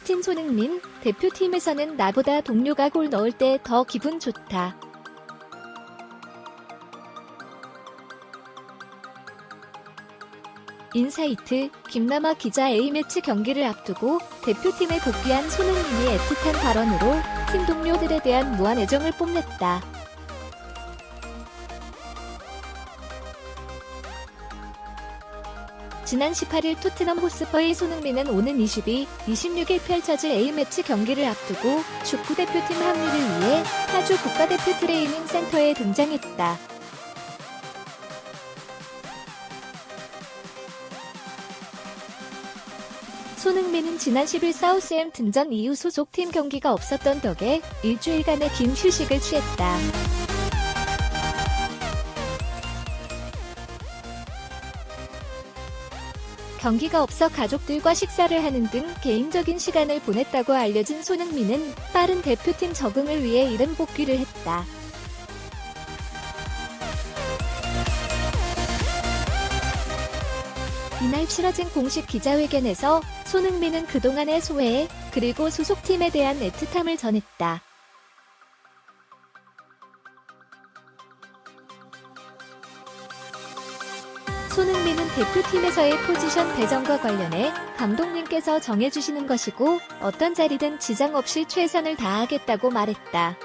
캡틴 손흥민, 대표팀에서는 나보다 동료가 골 넣을 때 더 기분 좋다. 인사이트, 김남아 기자 A매치 경기를 앞두고 대표팀에 복귀한 손흥민이 애틋한 발언으로 팀 동료들에 대한 무한 애정을 뽐냈다. 지난 18일 토트넘 호스퍼의 손흥민은 오는 22, 26일 펼쳐질 A매치 경기를 앞두고 축구대표팀 합류를 위해 파주 국가대표 트레이닝 센터에 등장했다. 손흥민은 지난 10일 사우스햄튼전 이후 소속팀 경기가 없었던 덕에 일주일간의 긴 휴식을 취했다. 경기가 없어 가족들과 식사를 하는 등 개인적인 시간을 보냈다고 알려진 손흥민은 빠른 대표팀 적응을 위해 이른 복귀를 했다. 이날 치러진 공식 기자회견에서 손흥민은 그동안의 소회, 그리고 소속팀에 대한 애틋함을 전했다. 손흥민은 대표팀에서의 포지션 배정과 관련해 감독님께서 정해주시는 것이고 어떤 자리든 지장 없이 최선을 다하겠다고 말했다.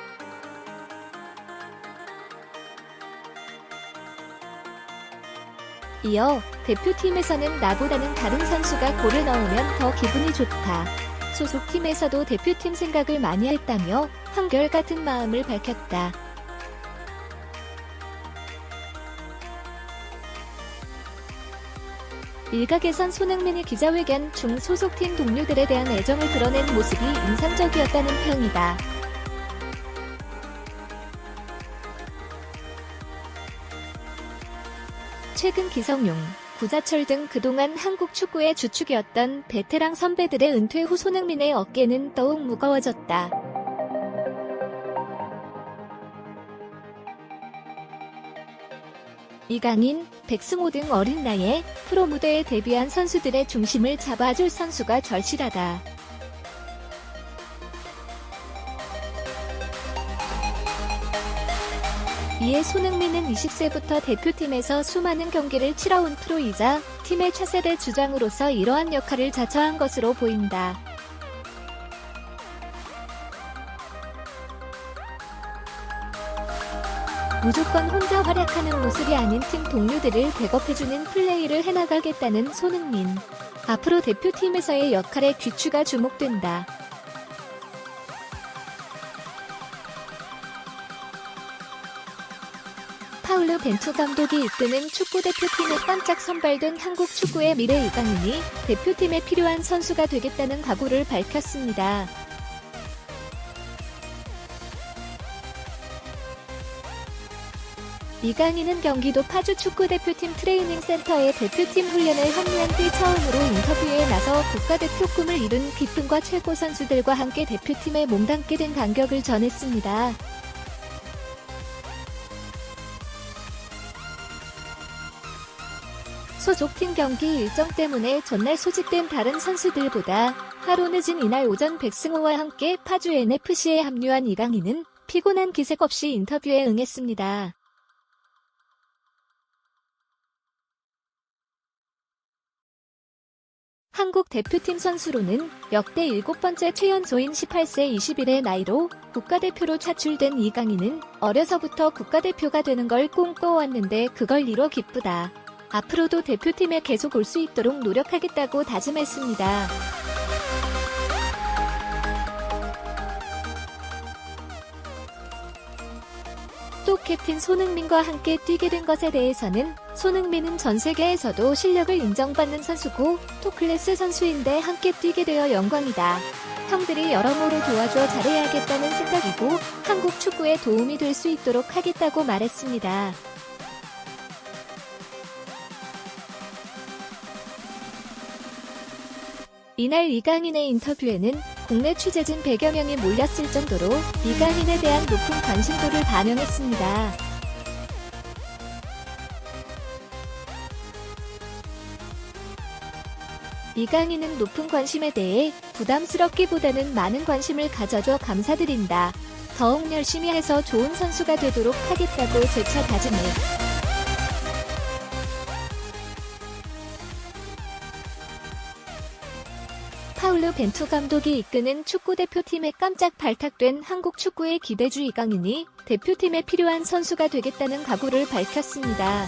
이어 대표팀에서는 나보다는 다른 선수가 골을 넣으면 더 기분이 좋다. 소속팀에서도 대표팀 생각을 많이 했다며 한결같은 마음을 밝혔다. 일각에선 손흥민이 기자회견 중 소속팀 동료들에 대한 애정을 드러낸 모습이 인상적이었다는 평이다. 최근 기성용, 구자철 등 그동안 한국 축구의 주축이었던 베테랑 선배들의 은퇴 후 손흥민의 어깨는 더욱 무거워졌다. 이강인, 백승호 등 어린 나이에 프로 무대에 데뷔한 선수들의 중심을 잡아줄 선수가 절실하다. 이에 손흥민은 20세부터 대표팀에서 수많은 경기를 치러온 프로이자 팀의 차세대 주장으로서 이러한 역할을 자처한 것으로 보인다. 무조건 혼자 활약하는 모습이 아닌 팀 동료들을 백업해주는 플레이를 해나가겠다는 손흥민. 앞으로 대표팀에서의 역할에 귀추가 주목된다. 파울루 벤투 감독이 이끄는 축구대표팀에 깜짝 선발된 한국 축구의 미래 이강인이 대표팀에 필요한 선수가 되겠다는 각오를 밝혔습니다. 이강인은 경기도 파주 축구대표팀 트레이닝 센터에 대표팀 훈련에 합류한 뒤 처음으로 인터뷰에 나서 국가대표 꿈을 이룬 기쁨과 최고 선수들과 함께 대표팀에 몸담게 된 감격을 전했습니다. 소속팀 경기 일정 때문에 전날 소집된 다른 선수들보다 하루 늦은 이날 오전 백승호와 함께 파주 NFC에 합류한 이강인은 피곤한 기색 없이 인터뷰에 응했습니다. 한국 대표팀 선수로는 역대 7번째 최연소인 18세 20일의 나이로 국가대표로 차출된 이강인은 어려서부터 국가대표가 되는 걸 꿈꿔왔는데 그걸 이뤄 기쁘다. 앞으로도 대표팀에 계속 올 수 있도록 노력하겠다고 다짐했습니다. 또 캡틴 손흥민과 함께 뛰게 된 것에 대해서는 손흥민은 전 세계에서도 실력을 인정받는 선수고 톱클래스 선수인데 함께 뛰게 되어 영광이다. 형들이 여러모로 도와줘 잘해야겠다는 생각이고 한국 축구에 도움이 될 수 있도록 하겠다고 말했습니다. 이날 이강인의 인터뷰에는 국내 취재진 100여 명이 몰렸을 정도로 이강인에 대한 높은 관심도를 반영했습니다. 이강인은 높은 관심에 대해 부담스럽기보다는 많은 관심을 가져줘 감사드린다. 더욱 열심히 해서 좋은 선수가 되도록 하겠다고 재차 다짐해. 파울루 벤투 감독이 이끄는 축구대표팀에 깜짝 발탁된 한국 축구의 기대주 이강인이 대표팀에 필요한 선수가 되겠다는 각오를 밝혔습니다.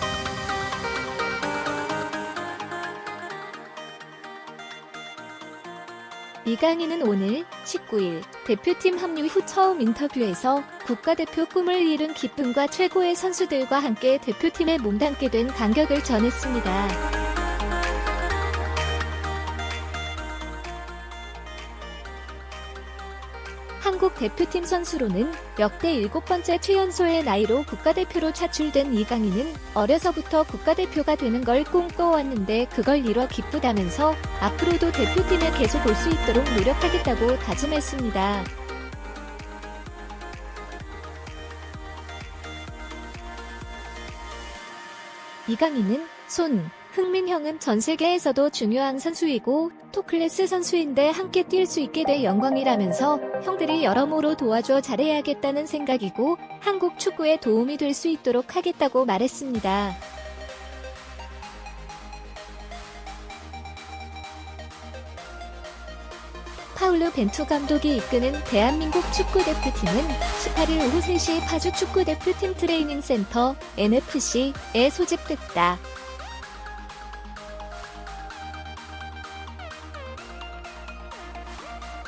이강인은 오늘 19일 대표팀 합류 후 처음 인터뷰에서 국가대표 꿈을 이룬 기쁨과 최고의 선수들과 함께 대표팀에 몸담게 된 감격을 전했습니다. 한국 대표팀 선수로는 역대 7번째 최연소의 나이로 국가대표로 차출된 이강인은 어려서부터 국가대표가 되는 걸 꿈꿔왔는데 그걸 이뤄 기쁘다면서 앞으로도 대표팀에 계속 올 수 있도록 노력하겠다고 다짐했습니다. 이강인은 흥민 형은 전 세계에서도 중요한 선수이고 톱클래스 선수인데 함께 뛸 수 있게 돼 영광이라면서 형들이 여러모로 도와줘 잘해야겠다는 생각이고 한국 축구에 도움이 될 수 있도록 하겠다고 말했습니다. 파울루 벤투 감독이 이끄는 대한민국 축구대표팀은 18일 오후 3시 파주 축구대표팀 트레이닝 센터 NFC에 소집됐다.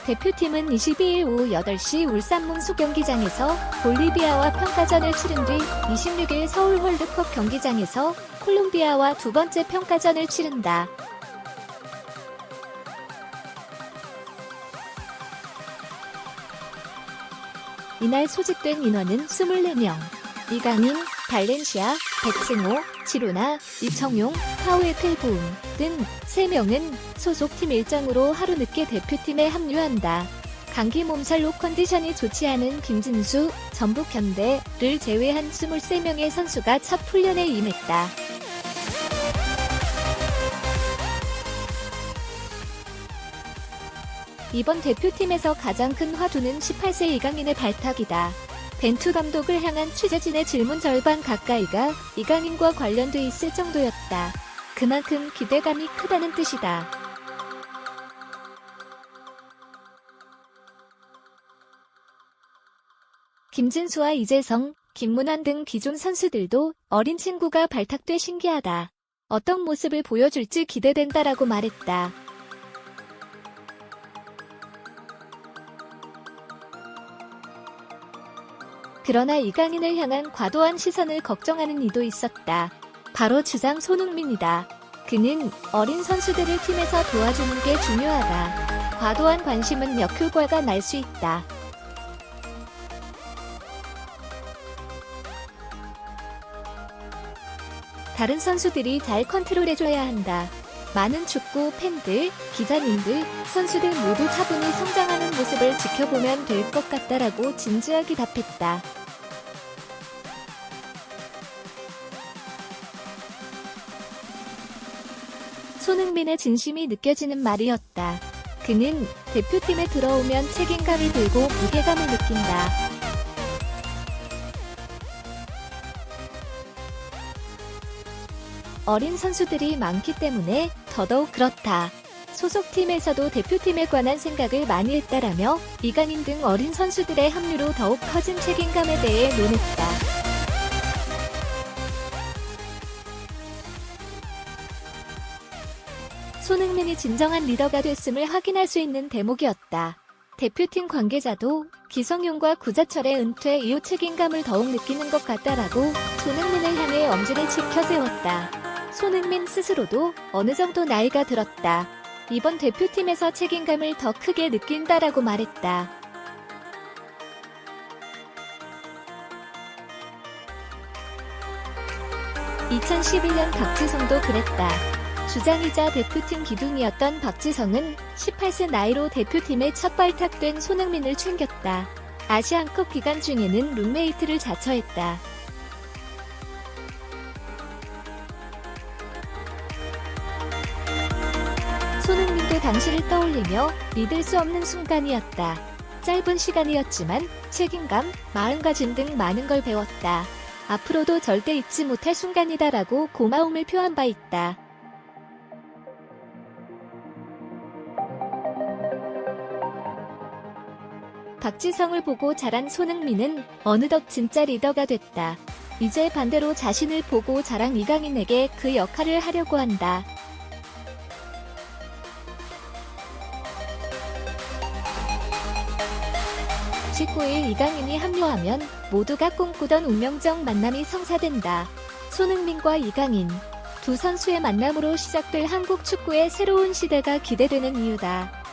대표팀은 22일 오후 8시 울산 문수 경기장에서 볼리비아와 평가전을 치른 뒤 26일 서울 월드컵 경기장에서 콜롬비아와 두 번째 평가전을 치른다. 이날 소집된 인원은 24명. 이강인, 발렌시아, 백승호, 지로나, 이청용, 파우에펠보움 등 3명은 소속팀 일정으로 하루 늦게 대표팀에 합류한다. 감기 몸살로 컨디션이 좋지 않은 김진수, 전북현대를 제외한 23명의 선수가 첫 훈련에 임했다. 이번 대표팀에서 가장 큰 화두는 18세 이강인의 발탁이다. 벤투 감독을 향한 취재진의 질문 절반 가까이가 이강인과 관련돼 있을 정도였다. 그만큼 기대감이 크다는 뜻이다. 김진수와 이재성, 김문환 등 기존 선수들도 어린 친구가 발탁돼 신기하다. 어떤 모습을 보여줄지 기대된다라고 말했다. 그러나 이강인을 향한 과도한 시선을 걱정하는 이도 있었다. 바로 주장 손흥민이다. 그는 어린 선수들을 팀에서 도와주는 게 중요하다. 과도한 관심은 역효과가 날 수 있다. 다른 선수들이 잘 컨트롤해줘야 한다. 많은 축구 팬들, 기자님들, 선수들 모두 차분히 성장하는 모습을 지켜보면 될 것 같다라고 진지하게 답했다. 손흥민의 진심이 느껴지는 말이었다. 그는 대표팀에 들어오면 책임감이 들고 무게감을 느낀다. 어린 선수들이 많기 때문에 더더욱 그렇다. 소속팀에서도 대표팀에 관한 생각을 많이 했다라며 이강인 등 어린 선수들의 합류로 더욱 커진 책임감에 대해 논했다. 손흥민이 진정한 리더가 됐음을 확인할 수 있는 대목이었다. 대표팀 관계자도 기성용과 구자철의 은퇴 이후 책임감을 더욱 느끼는 것 같다라고 손흥민을 향해 엄지를 치켜세웠다. 손흥민 스스로도 어느 정도 나이가 들었다. 이번 대표팀에서 책임감을 더 크게 느낀다라고 말했다. (2011년) 박지성도 그랬다. 주장이자 대표팀 기둥이었던 박지성은 18세 나이로 대표팀에 첫 발탁된 손흥민을 챙겼다. 아시안컵 기간 중에는 룸메이트를 자처했다. 손흥민 당시를 떠올리며 믿을 수 없는 순간이었다. 짧은 시간이었지만 책임감, 마음가짐 등 많은 걸 배웠다. 앞으로도 절대 잊지 못할 순간이다라고 고마움을 표한 바 있다. 박지성을 보고 자란 손흥민은 어느덧 진짜 리더가 됐다. 이제 반대로 자신을 보고 자란 이강인에게 그 역할을 하려고 한다. 19일 이강인이 합류하면 모두가 꿈꾸던 운명적 만남이 성사된다. 손흥민과 이강인, 두 선수의 만남으로 시작될 한국 축구의 새로운 시대가 기대되는 이유다.